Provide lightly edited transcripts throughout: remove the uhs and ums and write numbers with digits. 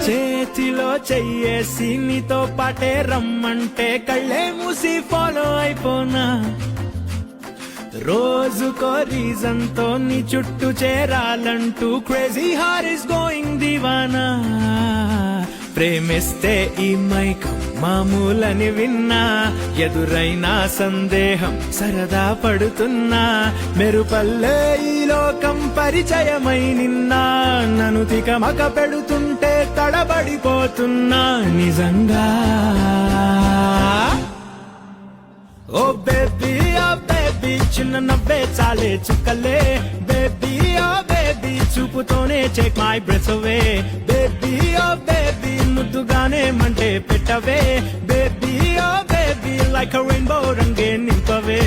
చేతిలో చెయ్యేసి నీతో పాటే రమ్మంటే కళ్ళే మూసి ఫాలో అయిపోనా రోజుకో రీజన్ తో నీ చుట్టూ చేరాలంటూ క్రేజీ హార్ ఇస్ గోయింగ్ దివానా ప్రేమిస్తే ఈ మైకం మామూలని విన్నా ఎదురైనా సందేహం సరదా పడుతున్నా మెరుపల్లే ఈ లోకం పరిచయమై నిన్నా నన్ను తికమక పెడుతుంటే తడబడిపోతున్నా నిజంగా ఓ బేబీ చిన్న నవ్వే చాలే చుక్కలే బేబీ ఓ బేబీ చూపుతోనే take my breath away baby oh baby ముద్దుగానే మంటే పెట్టవే baby oh baby like a rainbow రంగే నింపవే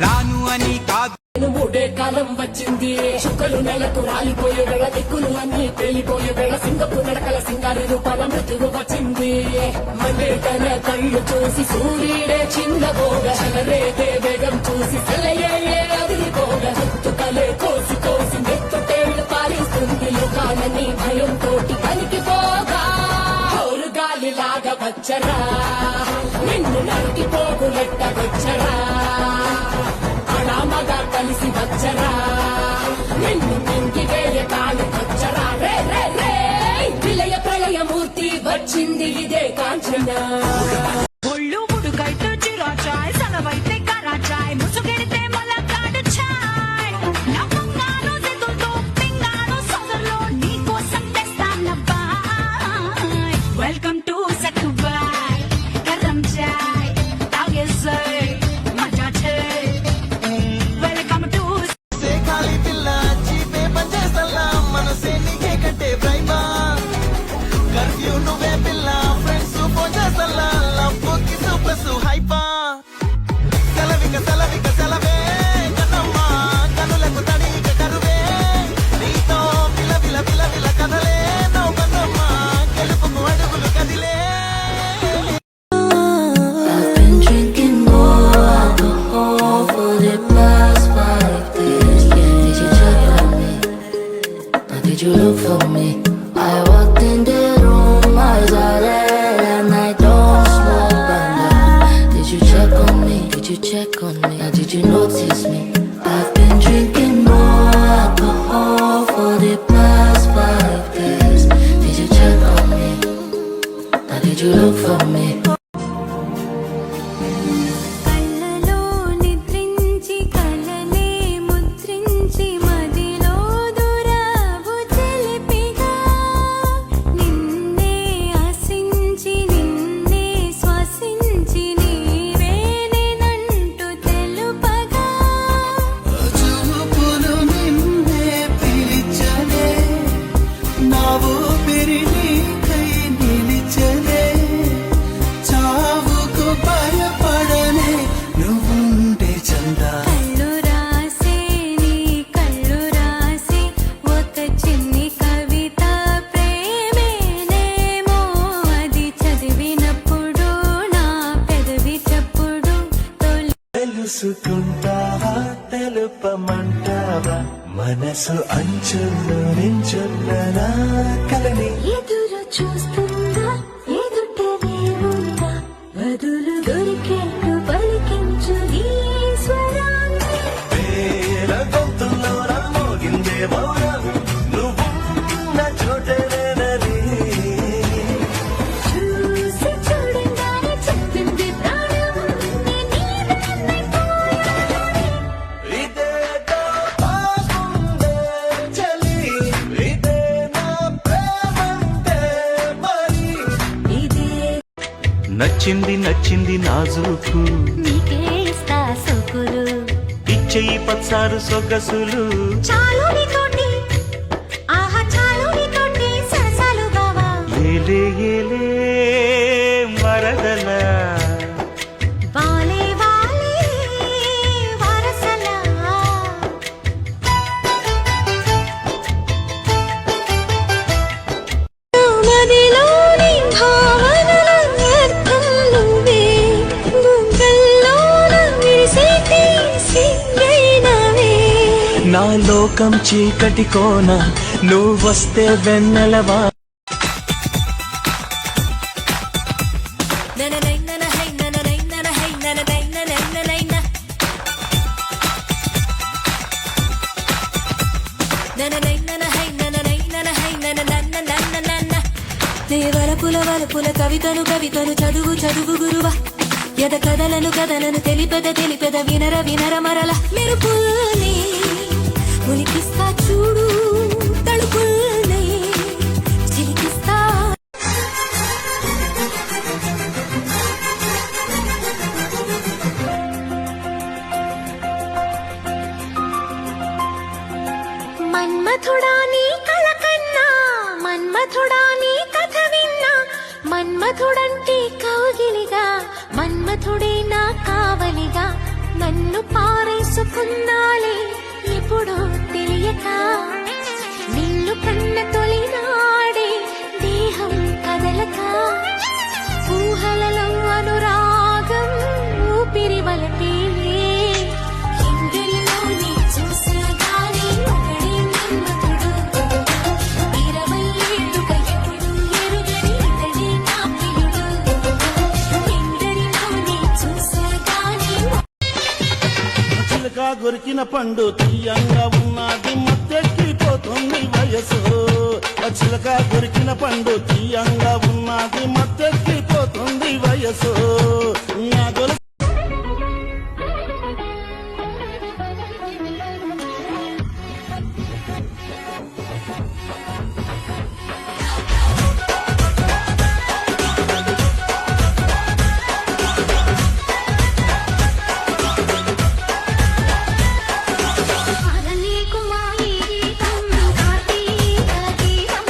రాను అని కాదు మూడే కాలం వచ్చింది చుక్కలు నెలకు రాలిపోయే వేళ దిక్కులు అన్ని తేలిపోయే వేళ సింగపు నడకల సింగారి రూపాల మృత్యువు వచ్చింది మళ్ళీ తన కళ్ళు చూసి సూర్యుడే చిన్నబోగా చలరేదే వేగం చూసి సెలయే అదిరిపోగా చుట్టుకలే కోసి కోసి నెత్తుటేళ్లు పాలిస్తుంది లోకాలని భయం తోటి కలిగిపోగా హోరు గాలిలాగా వచ్చరా నిన్ను నరికి పోగులెట్టగొచ్చరా మగా కలిసి వచ్చరా నిన్ను మింగి వేయ కాలు వచ్చరా రే రే రే విలయ ప్రళయమూర్తి వచ్చింది ఇదే కాంచన ఒళ్ళు ఉడుకైతే చిరా చాయ్ సనవైతే కరా చాయ్ ముసుగెడితే మలకాడు చాయ్ నా బంగారు చేతులతో పింగారు సోదరులో నీ కోసం తెస్తానబ్బాయ్ వెల్కమ్ టు సక్కుబాయ్ గరం చాయ్ తాగేసై మజా చే Did you look for me? I walked in the room, eyes are red and I don't smoke banda. Did you check on me? Did you check on me? Now did you notice me? I've been drinking more alcohol for the past 5 days. Did you check on me? Now did you look for me? మనసు అంచుల్లో నించున్న నా కలని ఎదురు చూస్తుందా ఎదుటనే ఉందా బదులు దొరికేట్టు పలికించు నీ స్వరాన్ని వేల గొంతుల్లో మోగిందే మౌనం నువ్వున్న చోటనేనని చూసి చూడంగానే చెప్పింది ప్రాణం ఇదేదో బాగుందే చలి ఇదే నా ప్రేమంటే మరి ఇదే నచ్చింది నాజుకు నీకే ఇస్తా సొకులు ఇచ్చేయి పచ్చారు సొగసులు చాలు నీతోటి ఆహా చాలు నీతోటి సరసాలు బావా ఏలే ఏలే మరదల వాలే వాలే వరసలా మదిలోని భావనల అర్థం నువ్వే గుండెల్లోన విరిసేటి సింగైనవే నా లోకం చీకటి కోన నువ్వొస్తే వెన్నెలవా వలపుల కవితను చదువు గురువా ఎద కథలను తెలిపెద వినర మరల మెరుపుల్ని ఉలికిస్తా చూడు తడుపుల్ని చిలికిస్తా మన్మథుడా నీ కళ కన్నా మన్మథుడా నీ కథ విన్నా మన్మథుడంటే కౌగిలిగా మన్మథుడే నా కావలిగా నన్ను పారేసుకున్నాలే ఎప్పుడో తెలియక నిన్ను కన్న తొలినాడే దేహం కదలక ఊహలలో అనురాగం ఊపిరి వలపేలే ఎందరిలో నీ చూసగానే ఒకడే మన్మథుడు 20 ఏళ్ళుగా ఎప్పుడు ఎరుగని ఇతడే నా ప్రియుడు ఎందరిలో నీ చూసగానే చిలక గొరికిన పండు తీయంగా ఉన్నది మత్తెక్కిపోతుంది వయసు చిలక గొరికిన పండు తీయంగా ఉన్నది మత్తెక్కిపోతుంది వయసు నా గొలుసు ఆరని కుమారి గీతం కార్తీక గీతం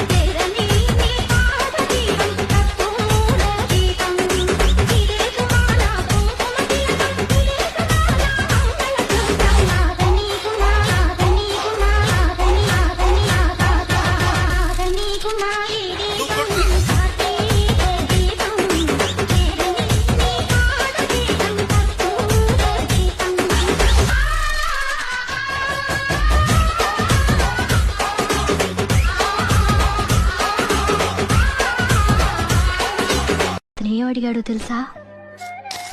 తెరని నీ పాద గీతం కర్పూర గీతం ఇదే కుమారా కుంకుమ గీతం ఇదే కుమారా మంగళ గీతం ఆరని కుమారి గీతం కార్తీక గీతం తెరని నీ పాద గీతం కర్పూర గీతం అతను ఏం అడిగాడో తెలుసా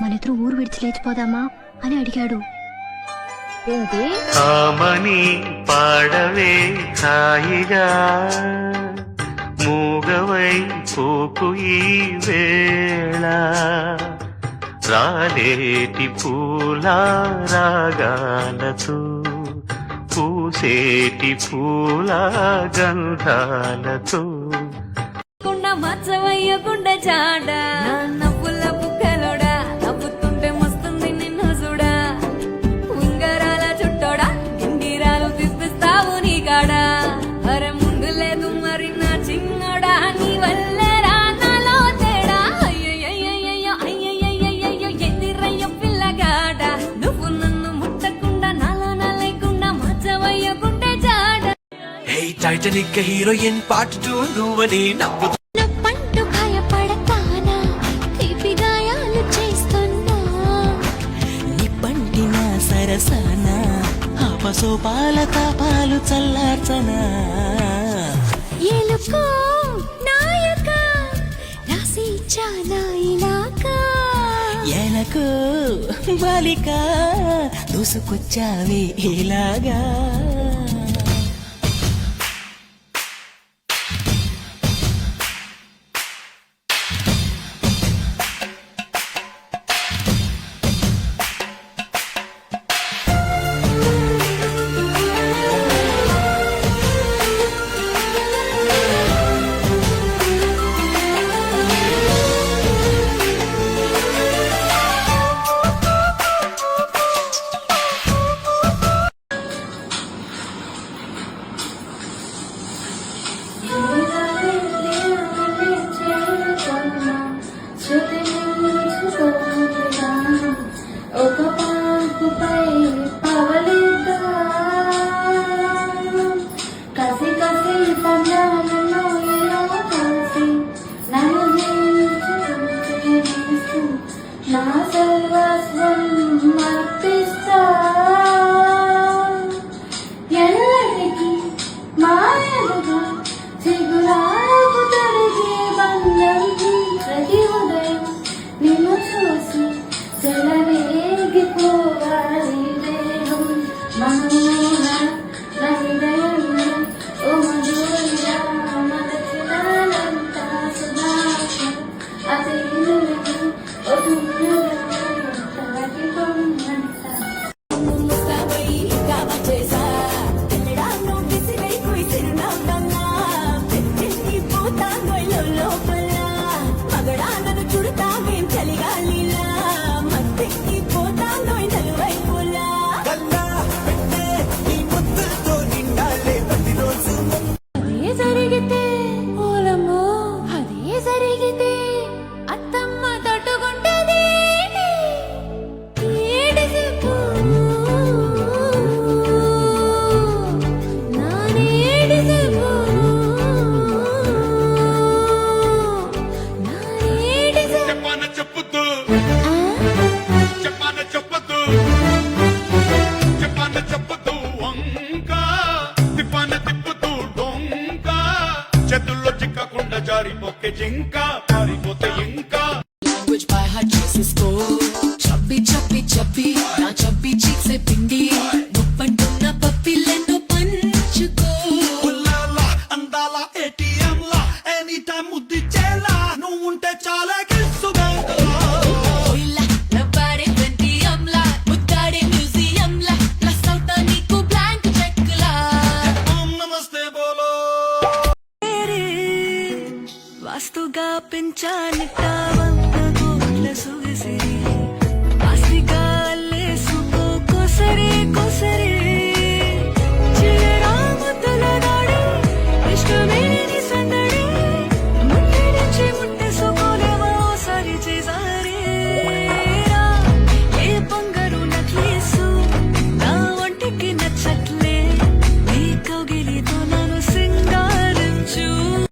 మన ఇద్దరు ఊరు విడిచి లేచిపోదామా అని అడిగాడు ఏంటి ఆమని పాడవే హాయిగా మూగవై పోకు ఈ వేళ రాలేటి పూల రాగాలతో పూసేటి పూల గంధాలతో మచ్చవయ్యకుండా చాడ నవ్వుల బుక్కలోడా నవ్వుతుంటే మస్తుంది నిన్ను చూడా ఉంగరాల చుట్టోడా గింగిరాలు తిప్పిస్తావు నీ కాడా అరే ముందు లేదు మరి నా చిన్నోడా నీ వల్లరా నాలో తేడా అయ్యయ్యయ్యయ్యో అయ్యయ్యయ్యయ్యో ఎదిరయ్య పిల్లగాడ నువ్వు నన్ను ముట్టకుండా నాలా లేకుండా మచ్చవయ్యకుంటే చాడ టైటానిక్ హీరోయిన్ పార్ట్ 2 నువ్వని నవ్వు పంటు భయపడతానా తీపి గాయాలు చేస్తున్నా నిప్పంటిన సరసన ఆపస సోపాల తాపాలు చల్లార్చనా ఎలుకో నాయక రాసి చాలా ఇలాకా ఎలకు బాలిక దూసుకొచ్చావే ఇలాగా ఒక పాకుపై పవలిద్దా కసి కసి పన్నాలలో ఎలా కలిసి నన్ను జీవిస్తూ నా సర్వస్వం అర్పిస్తా ఎల్లటికీ మాయలుగా చిగురాకు తొడిగే బంధం ప్రతి ఉదయం నిన్ను చూసి చెలవేగిపోవాలి దేహం మనోహర నా హృదయంలో ఓ మధురిగా మలచినంతా సుధాక అతి ఓ తుమ్ములకి పొమ్మంతా అదే జరిగితే ఓలమ్మో అదే జరిగితే అత్తమ్మ తట్టుకుంటది ఏడిసిపోను నానేడిసిపోను చెప్పాన చెప్పొద్దు చెప్పాన చెప్పొద్దు చెప్పాన చెప్పొద్దు వంక తిప్పాన తిప్పుతూ డొంక చేతుల్లో చిక్కకుండా జారిపోకే జింక పారిపోతే ఇంకా Language by her dresses go chubby chubby chubby నా chubby cheeks ఏ పిండి నొప్పంటున్న పప్పిలెన్నో పంచుకో ఉల్లాలా అందాల ATM లా ఎనీ టైం ముద్దిచ్చేలా నువ్వు ఉంటే చాలా కిస్సుగా ఇలా రబ్బాడే పెంటియంలా ముద్దాడే మ్యూజియంలా ప్లస్ అవుతా నీకు బ్లాంక్ చెక్లా ఓం నమస్తే బోలో వాస్తుగా పెంచాలిట